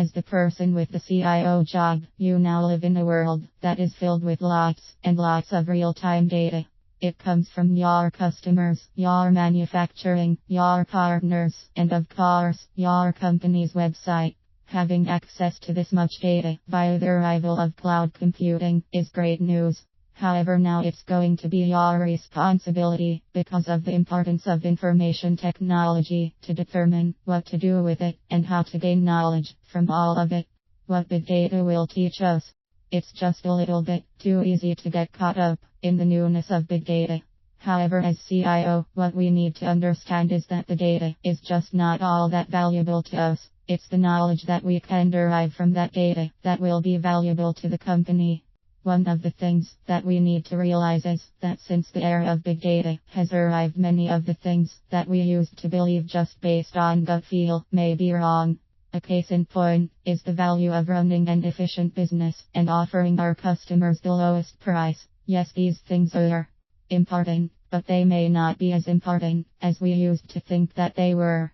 As the person with the CIO job, you now live in a world that is filled with lots and lots of real-time data. It comes from your customers, your manufacturing, your partners, and of course, your company's website. Having access to this much data via the arrival of cloud computing is great news. However, now it's going to be your responsibility, because of the importance of information technology, to determine what to do with it and how to gain knowledge from all of it. What big data will teach us. It's just a little bit too easy to get caught up in the newness of big data. However, as CIO, what we need to understand is that the data is just not all that valuable to us. It's the knowledge that we can derive from that data that will be valuable to the company. One of the things that we need to realize is that since the era of big data has arrived, many of the things that we used to believe just based on gut feel may be wrong. A case in point is the value of running an efficient business and offering our customers the lowest price. Yes, these things are important, but they may not be as important as we used to think that they were.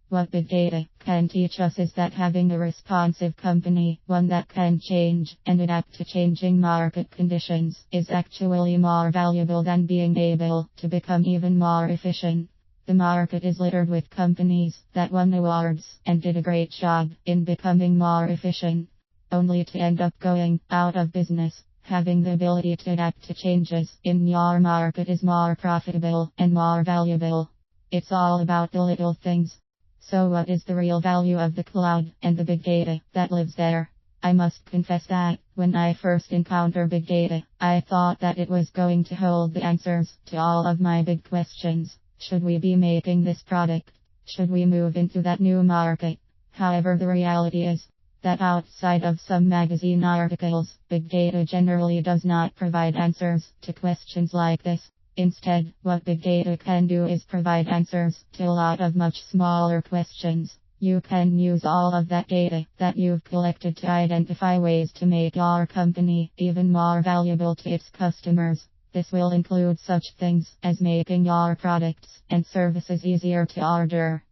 What big data can teach us is that having a responsive company, one that can change and adapt to changing market conditions, is actually more valuable than being able to become even more efficient. The market is littered with companies that won awards and did a great job in becoming more efficient, only to end up going out of business. Having the ability to adapt to changes in your market is more profitable and more valuable. It's all about the little things. So what is the real value of the cloud and the big data that lives there? I must confess that, when I first encountered big data, I thought that it was going to hold the answers to all of my big questions. Should we be making this product? Should we move into that new market? However, the reality is that outside of some magazine articles, big data generally does not provide answers to questions like this. Instead, what big data can do is provide answers to a lot of much smaller questions. You can use all of that data that you've collected to identify ways to make your company even more valuable to its customers. This will include such things as making your products and services easier to order,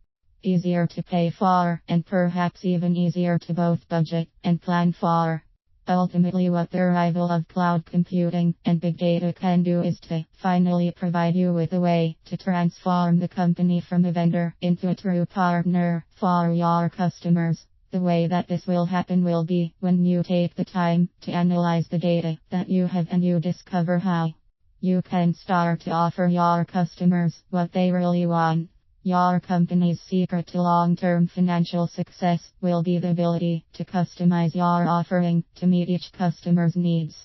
easier to pay for, and perhaps even easier to both budget and plan for. Ultimately, what the arrival of cloud computing and big data can do is to finally provide you with a way to transform the company from a vendor into a true partner for your customers. The way that this will happen will be when you take the time to analyze the data that you have and you discover how you can start to offer your customers what they really want. Your company's secret to long-term financial success will be the ability to customize your offering to meet each customer's needs.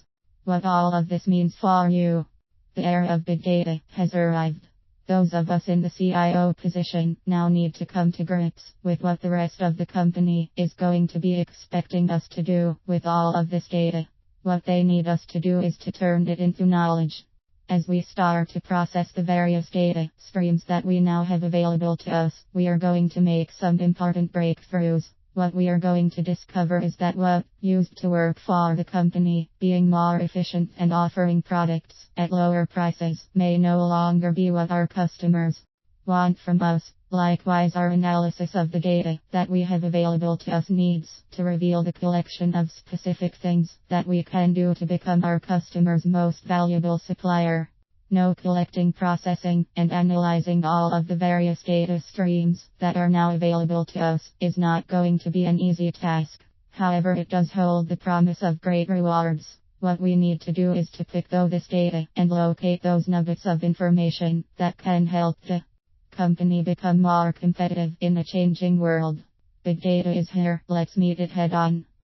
What all of this means for you. The era of big data has arrived. Those of us in the CIO position now need to come to grips with what the rest of the company is going to be expecting us to do with all of this data. What they need us to do is to turn it into knowledge. As we start to process the various data streams that we now have available to us, we are going to make some important breakthroughs. What we are going to discover is that what used to work for the company, being more efficient and offering products at lower prices, may no longer be what our customers want from us. Likewise, our analysis of the data that we have available to us needs to reveal the collection of specific things that we can do to become our customers' most valuable supplier. No collecting, processing, and analyzing all of the various data streams that are now available to us is not going to be an easy task. However, it does hold the promise of great rewards. What we need to do is to pick through this data and locate those nuggets of information that can help the company become more competitive in a changing world. Big data is here, let's meet it head on.